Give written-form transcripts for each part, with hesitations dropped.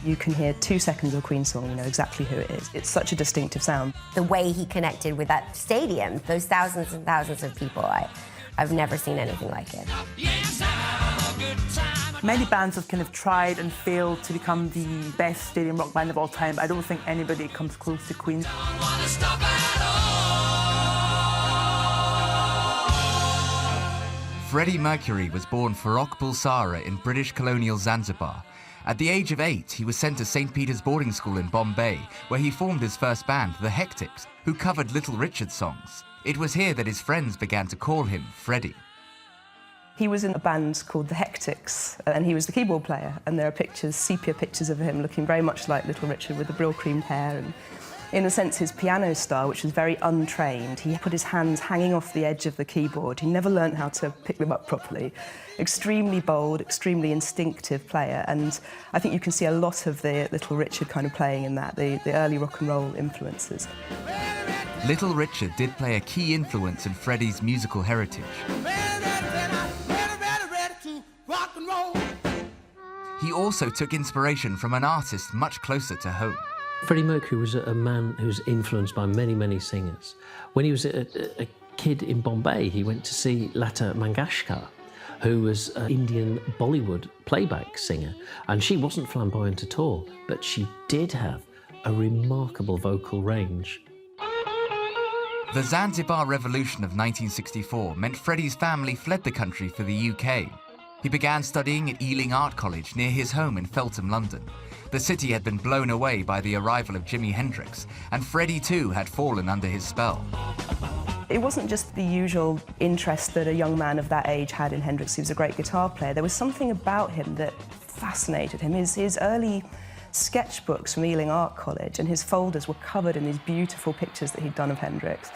You can hear 2 seconds of a Queen song, you know exactly who it is. It's such a distinctive sound. The way he connected with that stadium, those thousands and thousands of people, I've never seen anything like it. Many bands have kind of tried and failed to become the best stadium rock band of all time, but I don't think anybody comes close to Queen. Freddie Mercury was born Farrokh Bulsara in British colonial Zanzibar. At the age of 8, he was sent to St. Peter's boarding school in Bombay, where he formed his first band, the Hectics, who covered Little Richard songs. It was here that his friends began to call him Freddie. He was in a band called the Hectics, and he was the keyboard player, and there are pictures, sepia pictures of him looking very much like Little Richard with the brill creamed hair. And in a sense, his piano style, which was very untrained, he put his hands hanging off the edge of the keyboard. He never learned how to pick them up properly. Extremely bold, extremely instinctive player, and I think you can see a lot of the Little Richard kind of playing in that, the early rock and roll influences. Little Richard did play a key influence in Freddie's musical heritage. He also took inspiration from an artist much closer to home. Freddie Mercury was a man who was influenced by many, many singers. When he was a kid in Bombay, he went to see Lata Mangeshkar, who was an Indian Bollywood playback singer. And she wasn't flamboyant at all, but she did have a remarkable vocal range. The Zanzibar Revolution of 1964 meant Freddie's family fled the country for the UK. He began studying at Ealing Art College near his home in Feltham, London. The city had been blown away by the arrival of Jimi Hendrix, and Freddie too had fallen under his spell. It wasn't just the usual interest that a young man of that age had in Hendrix. He was a great guitar player. There was something about him that fascinated him. His early sketchbooks from Ealing Art College and his folders were covered in these beautiful pictures that he'd done of Hendrix.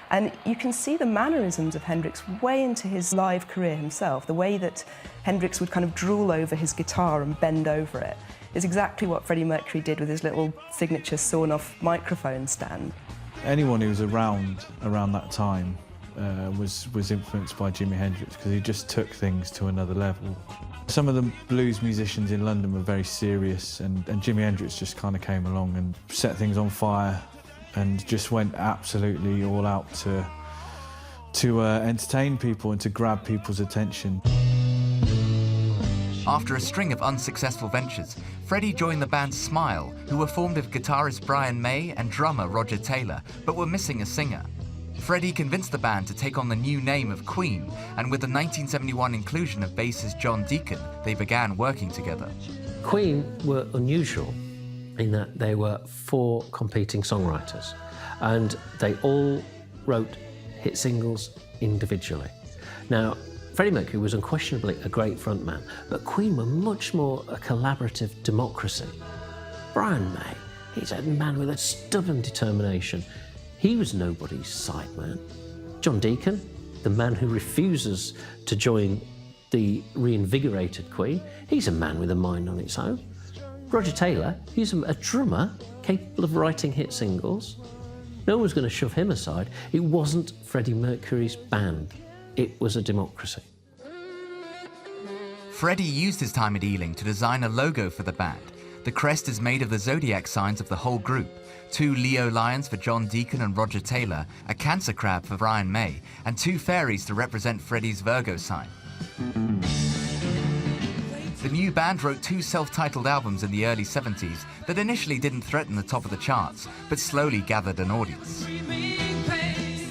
And you can see the mannerisms of Hendrix way into his live career himself. The way that Hendrix would kind of drool over his guitar and bend over it is exactly what Freddie Mercury did with his little signature sawn-off microphone stand. Anyone who was around that time was influenced by Jimi Hendrix because he just took things to another level. Some of the blues musicians in London were very serious, and Jimi Hendrix just kind of came along and set things on fire and just went absolutely all out to entertain people and to grab people's attention. After a string of unsuccessful ventures, Freddie joined the band Smile, who were formed of guitarist Brian May and drummer Roger Taylor, but were missing a singer. Freddie convinced the band to take on the new name of Queen, and with the 1971 inclusion of bassist John Deacon, they began working together. Queen were unusual in that they were 4 competing songwriters, and they all wrote hit singles individually. Now, Freddie Mercury was unquestionably a great frontman, but Queen were much more a collaborative democracy. Brian May, he's a man with a stubborn determination. He was nobody's sideman. John Deacon, the man who refuses to join the reinvigorated Queen, he's a man with a mind on its own. Roger Taylor, he's a drummer capable of writing hit singles. No one's going to shove him aside. It wasn't Freddie Mercury's band. It was a democracy. Freddie used his time at Ealing to design a logo for the band. The crest is made of the zodiac signs of the whole group: 2 Leo lions for John Deacon and Roger Taylor, a cancer crab for Brian May, and 2 fairies to represent Freddie's Virgo sign. The new band wrote 2 self-titled albums in the early 70s that initially didn't threaten the top of the charts, but slowly gathered an audience.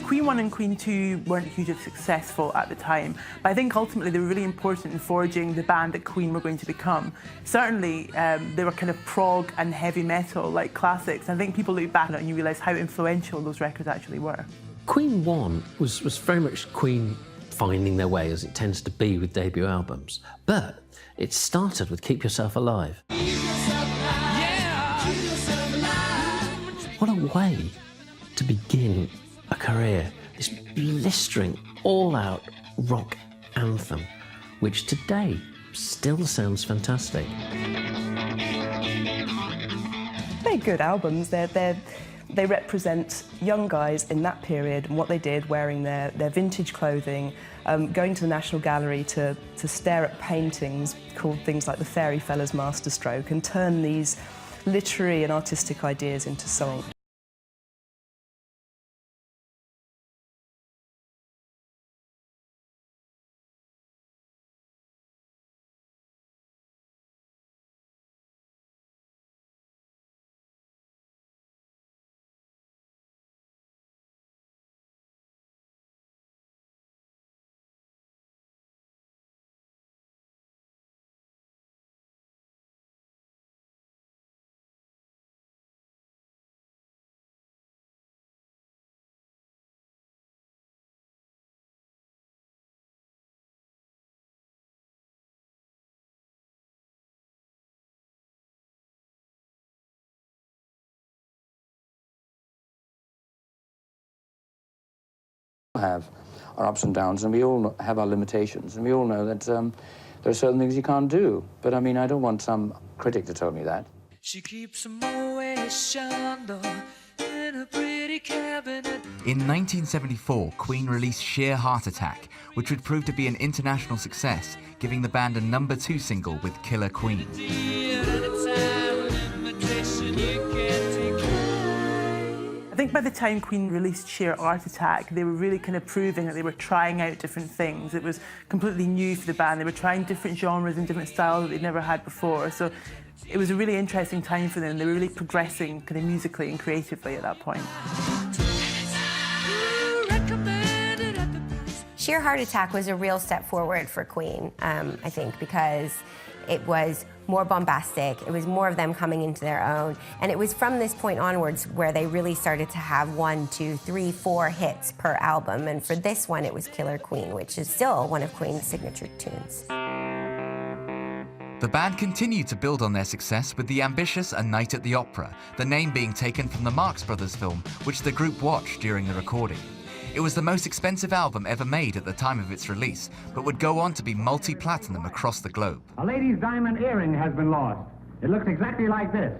Queen 1 and Queen 2 weren't hugely successful at the time, but I think ultimately they were really important in forging the band that Queen were going to become. Certainly, they were kind of prog and heavy metal, like classics. I think people look back on it and you realise how influential those records actually were. Queen 1 was very much Queen finding their way, as it tends to be with debut albums. But it started with Keep Yourself Alive. What a way to begin a career, this blistering, all-out rock anthem, which today still sounds fantastic. They're good albums. They're They represent young guys in that period and what they did, wearing their vintage clothing, going to the National Gallery to stare at paintings called things like the Fairy Fella's Masterstroke and turn these literary and artistic ideas into song. Have our ups and downs, and we all have our limitations, and we all know that there are certain things you can't do. But I mean, I don't want some critic to tell me that. She keeps them always shined in a pretty cabinet. In 1974, Queen released Sheer Heart Attack, which would prove to be an international success, giving the band a #2 single with Killer Queen. I think by the time Queen released Sheer Heart Attack, they were really kind of proving that they were trying out different things. It was completely new for the band. They were trying different genres and different styles that they'd never had before. So it was a really interesting time for them. They were really progressing kind of musically and creatively at that point. Sheer Heart Attack was a real step forward for Queen, I think, because it was more bombastic, it was more of them coming into their own, and it was from this point onwards where they really started to have 1, 2, 3, 4 hits per album, and for this one it was Killer Queen, which is still one of Queen's signature tunes. The band continued to build on their success with the ambitious A Night at the Opera, the name being taken from the Marx Brothers film, which the group watched during the recording. It was the most expensive album ever made at the time of its release, but would go on to be multi-platinum across the globe. A lady's diamond earring has been lost. It looks exactly like this.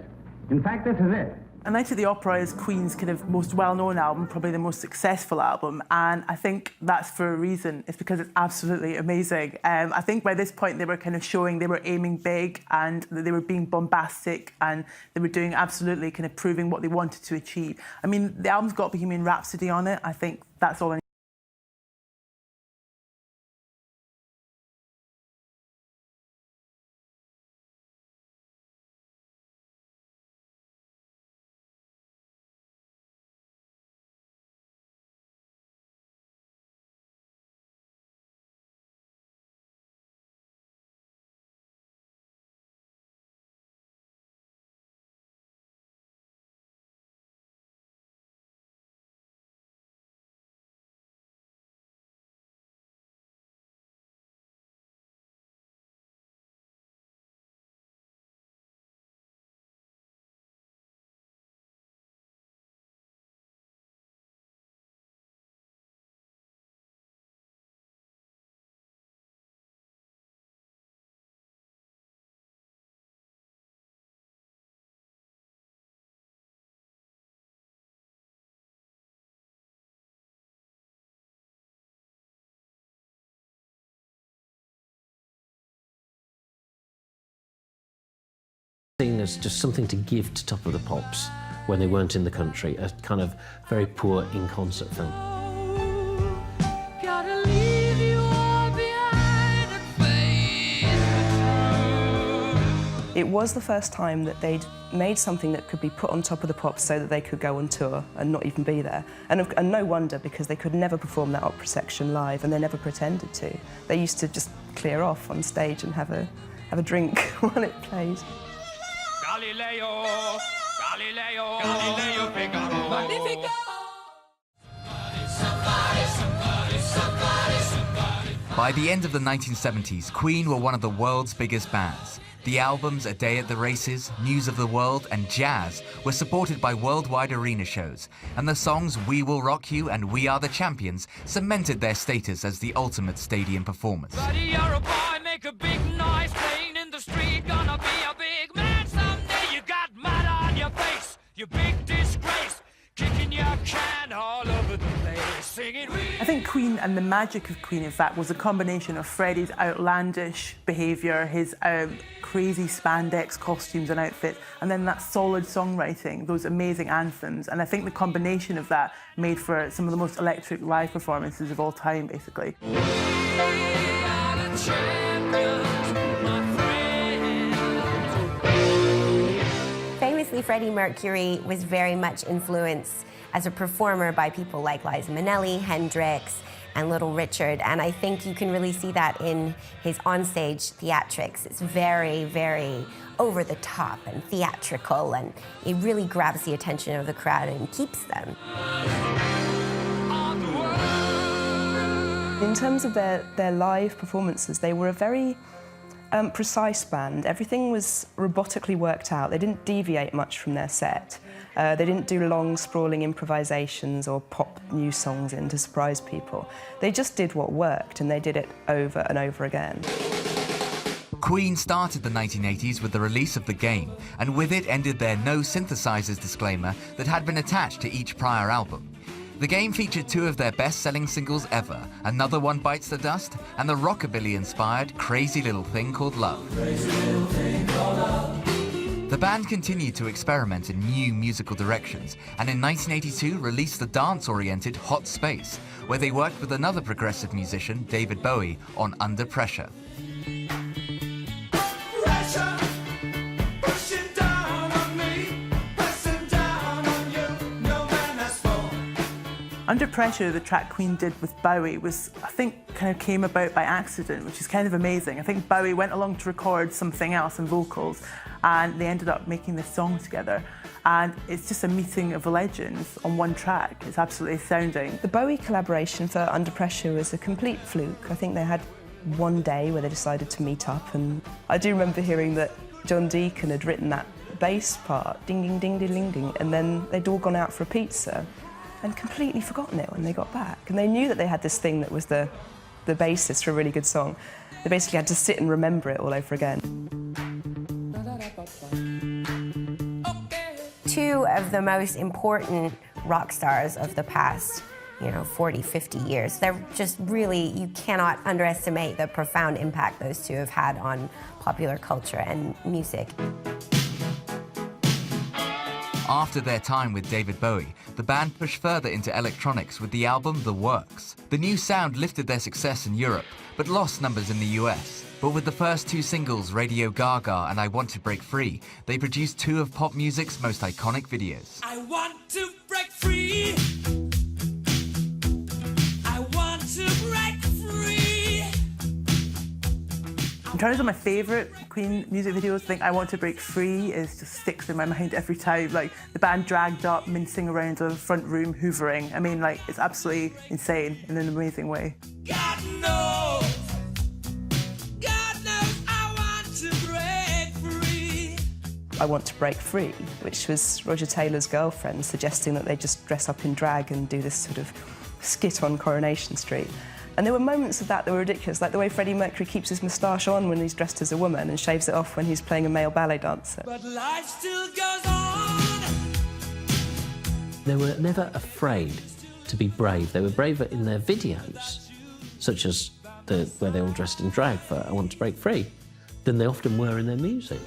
In fact, this is it. A Night at the Opera is Queen's kind of most well-known album, probably the most successful album, and I think that's for a reason. It's because it's absolutely amazing. I think by this point they were kind of showing they were aiming big and they were being bombastic and they were doing absolutely kind of proving what they wanted to achieve. I mean, the album's got Bohemian Rhapsody on it. I think that's all I need. Seen as just something to give to Top of the Pops when they weren't in the country, a kind of very poor in-concert film. Gotta leave you all behind and face. It was the first time that they'd made something that could be put on Top of the Pops so that they could go on tour and not even be there. And no wonder, because they could never perform that opera section live, and they never pretended to. They used to just clear off on stage and have a drink while it plays. Galileo, Galileo, Galileo Figaro. Magnifico! By the end of the 1970s, Queen were one of the world's biggest bands. The albums A Day at the Races, News of the World and Jazz were supported by worldwide arena shows, and the songs We Will Rock You and We Are the Champions cemented their status as the ultimate stadium performers. Buddy, you're a boy, make a big noise, playing in the street, gonna be a big man someday. You got mud on your face, you big disgrace. I think Queen, and the magic of Queen, in fact, was a combination of Freddie's outlandish behaviour, his crazy spandex costumes and outfits, and then that solid songwriting, those amazing anthems. And I think the combination of that made for some of the most electric live performances of all time, basically. Famously, Freddie Mercury was very much influenced as a performer by people like Liza Minnelli, Hendrix, and Little Richard, and I think you can really see that in his onstage theatrics. It's very, very over the top and theatrical, and it really grabs the attention of the crowd and keeps them. In terms of their live performances, they were a very precise band. Everything was robotically worked out. They didn't deviate much from their set. They didn't do long, sprawling improvisations or pop new songs in to surprise people. They just did what worked, and they did it over and over again. Queen started the 1980s with the release of The Game, and with it ended their no synthesizers disclaimer that had been attached to each prior album. The Game featured two of their best-selling singles ever, Another One Bites the Dust and the rockabilly-inspired Crazy Little Thing Called Love. The band continued to experiment in new musical directions, and in 1982 released the dance-oriented Hot Space, where they worked with another progressive musician, David Bowie, on Under Pressure. Under Pressure, the track Queen did with Bowie, was, I think, kind of came about by accident, which is kind of amazing. I think Bowie went along to record something else on vocals, and they ended up making this song together. And it's just a meeting of legends on one track. It's absolutely astounding. The Bowie collaboration for Under Pressure was a complete fluke. I think they had one day where they decided to meet up, and I do remember hearing that John Deacon had written that bass part, ding, ding, ding, ding, ding, ding, and then they'd all gone out for a pizza and completely forgotten it when they got back. And they knew that they had this thing that was the basis for a really good song. They basically had to sit and remember it all over again. Two of the most important rock stars of the past, 40, 50 years. They're just really, you cannot underestimate the profound impact those two have had on popular culture and music. After their time with David Bowie, the band pushed further into electronics with the album The Works. The new sound lifted their success in Europe, but lost numbers in the US. But with the first two singles, Radio Gaga and I Want to Break Free, they produced two of pop music's most iconic videos. I want to break free. I want to break free. In terms of my favourite Queen music videos, I think I Want to Break Free just sticks in my mind every time. Like, the band dragged up, mincing around the front room, hoovering. I mean, like, it's absolutely insane in an amazing way. God knows I want to break free. I Want to Break Free, which was Roger Taylor's girlfriend suggesting that they just dress up in drag and do this sort of skit on Coronation Street. And there were moments of that were ridiculous, like the way Freddie Mercury keeps his moustache on when he's dressed as a woman and shaves it off when he's playing a male ballet dancer. But life still goes on. They were never afraid to be brave. They were braver in their videos, such as where they're all dressed in drag for I Want to Break Free, than they often were in their music.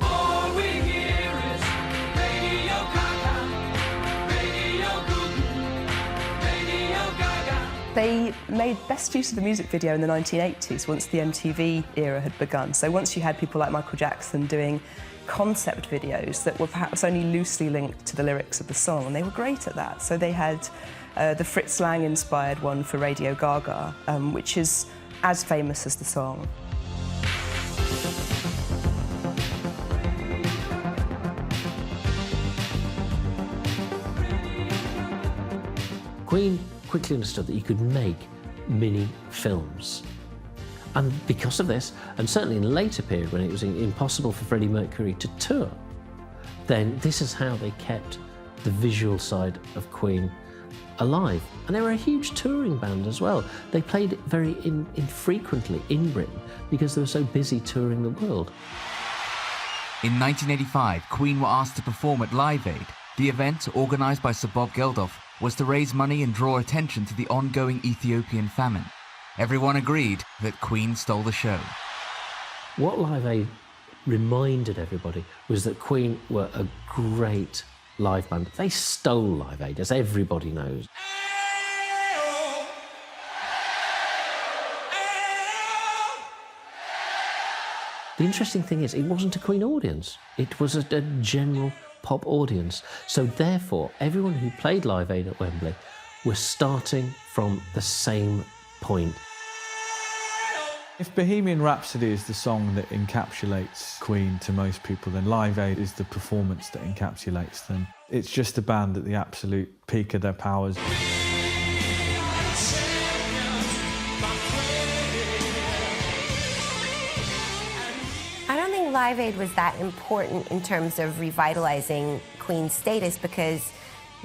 All we hear is Radio Gaga, Radio Goo, Radio Gaga. They made best use of the music video in the 1980s, once the MTV era had begun. So once you had people like Michael Jackson doing concept videos that were perhaps only loosely linked to the lyrics of the song, and they were great at that. So they had the Fritz Lang-inspired one for Radio Gaga, which is as famous as the song. Queen quickly understood that you could make mini films. And because of this, and certainly in a later period when it was impossible for Freddie Mercury to tour, then this is how they kept the visual side of Queen alive. And they were a huge touring band as well. They played very infrequently in Britain because they were so busy touring the world. In 1985, Queen were asked to perform at Live Aid. The event, organised by Sir Bob Geldof, was to raise money and draw attention to the ongoing Ethiopian famine. Everyone agreed that Queen stole the show. What Live Aid reminded everybody was that Queen were a great live band. They stole Live Aid, as everybody knows. The interesting thing is, it wasn't a Queen audience. It was a general pop audience. So therefore, everyone who played Live Aid at Wembley was starting from the same point. If Bohemian Rhapsody is the song that encapsulates Queen to most people, then Live Aid is the performance that encapsulates them. It's just a band at the absolute peak of their powers. I don't think Live Aid was that important in terms of revitalizing Queen's status because,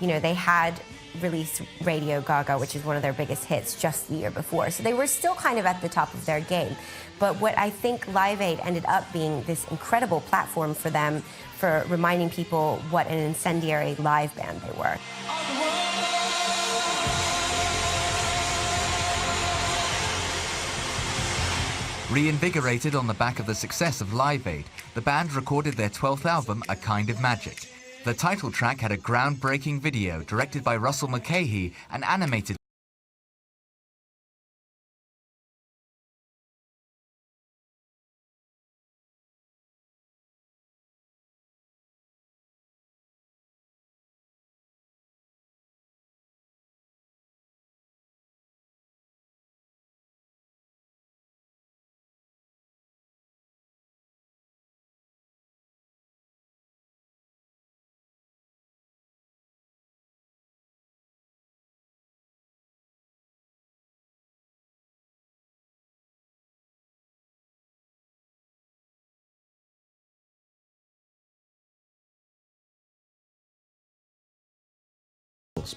you know, they had released Radio Gaga, which is one of their biggest hits, just the year before. So they were still kind of at the top of their game. But what I think Live Aid ended up being this incredible platform for them for reminding people what an incendiary live band they were. Reinvigorated on the back of the success of Live Aid, the band recorded their 12th album, A Kind of Magic. The title track had a groundbreaking video directed by Russell Mulcahy and animated.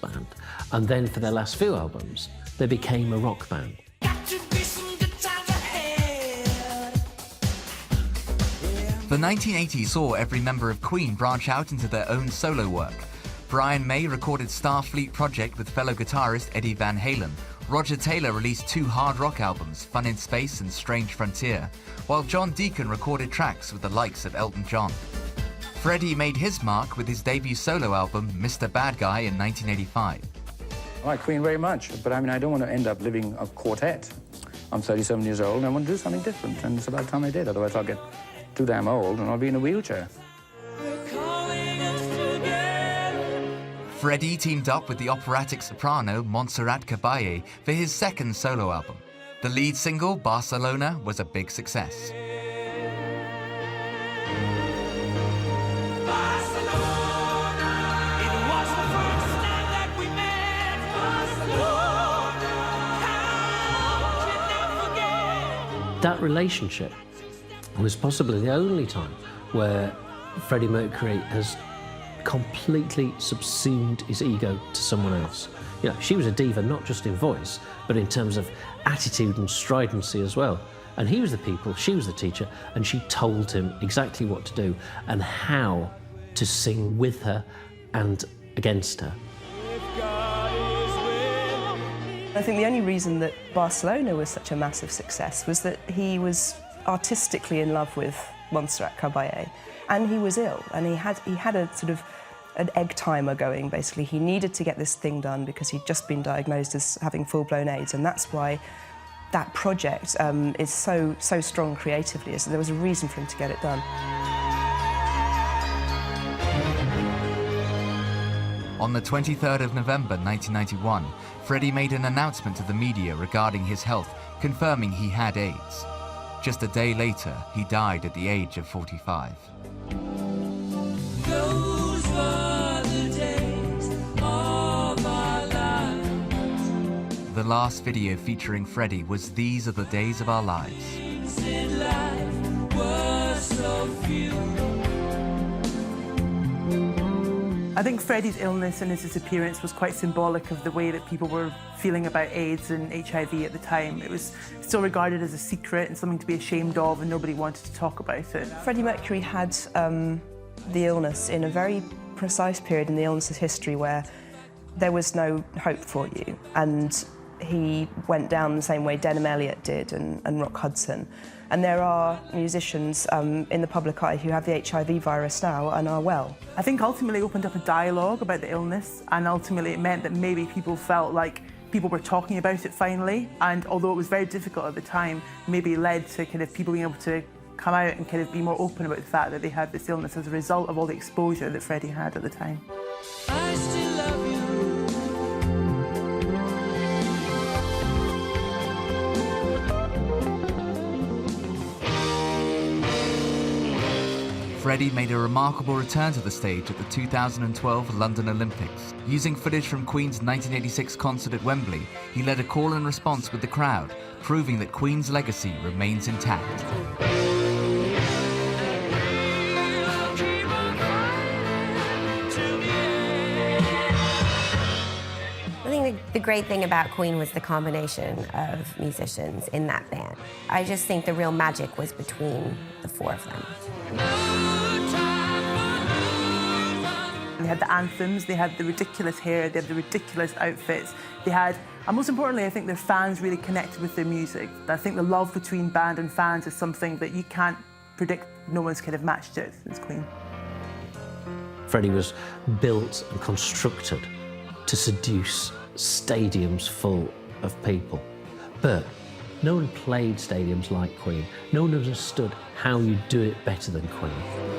Band. And then for their last few albums, they became a rock band. The 1980s saw every member of Queen branch out into their own solo work. Brian May recorded Starfleet Project with fellow guitarist Eddie Van Halen. Roger Taylor released 2 hard rock albums, Fun in Space and Strange Frontier, while John Deacon recorded tracks with the likes of Elton John. Freddie made his mark with his debut solo album, Mr. Bad Guy, in 1985. I like Queen very much, but I mean, I don't want to end up living a quartet. I'm 37 years old and I want to do something different, and it's about time I did, otherwise I'll get too damn old and I'll be in a wheelchair. Freddie teamed up with the operatic soprano Montserrat Caballé for his second solo album. The lead single, Barcelona, was a big success. That relationship was possibly the only time where Freddie Mercury has completely subsumed his ego to someone else. You know, she was a diva not just in voice, but in terms of attitude and stridency as well. And he was the pupil, she was the teacher, and she told him exactly what to do and how to sing with her and against her. I think the only reason that Barcelona was such a massive success was that he was artistically in love with Montserrat Caballé, and he was ill, and he had a sort of an egg timer going, basically. He needed to get this thing done because he'd just been diagnosed as having full-blown AIDS, and that's why that project is so strong creatively, is that there was a reason for him to get it done. On the 23rd of November 1991, Freddie made an announcement to the media regarding his health, confirming he had AIDS. Just a day later, he died at the age of 45. Those were the days of our lives. The last video featuring Freddie was These Are the Days of Our Lives. Things in life were so few. I think Freddie's illness and his disappearance was quite symbolic of the way that people were feeling about AIDS and HIV at the time. It was still regarded as a secret and something to be ashamed of, and nobody wanted to talk about it. Freddie Mercury had the illness in a very precise period in the illness's history where there was no hope for you. And he went down the same way Denham Elliott did and Rock Hudson. And there are musicians in the public eye who have the HIV virus now and are well. I think ultimately it opened up a dialogue about the illness, and ultimately it meant that maybe people felt like people were talking about it finally, and although it was very difficult at the time, maybe led to kind of people being able to come out and kind of be more open about the fact that they had this illness as a result of all the exposure that Freddie had at the time. I still love you. Freddie made a remarkable return to the stage at the 2012 London Olympics. Using footage from Queen's 1986 concert at Wembley, he led a call and response with the crowd, proving that Queen's legacy remains intact. I think the great thing about Queen was the combination of musicians in that band. I just think the real magic was between the four of them. They had the anthems, they had the ridiculous hair, they had the ridiculous outfits. They had, and most importantly, I think their fans really connected with their music. I think the love between band and fans is something that you can't predict. No one's kind of matched it since Queen. Freddie was built and constructed to seduce stadiums full of people. But no one played stadiums like Queen. No one understood how you do it better than Queen.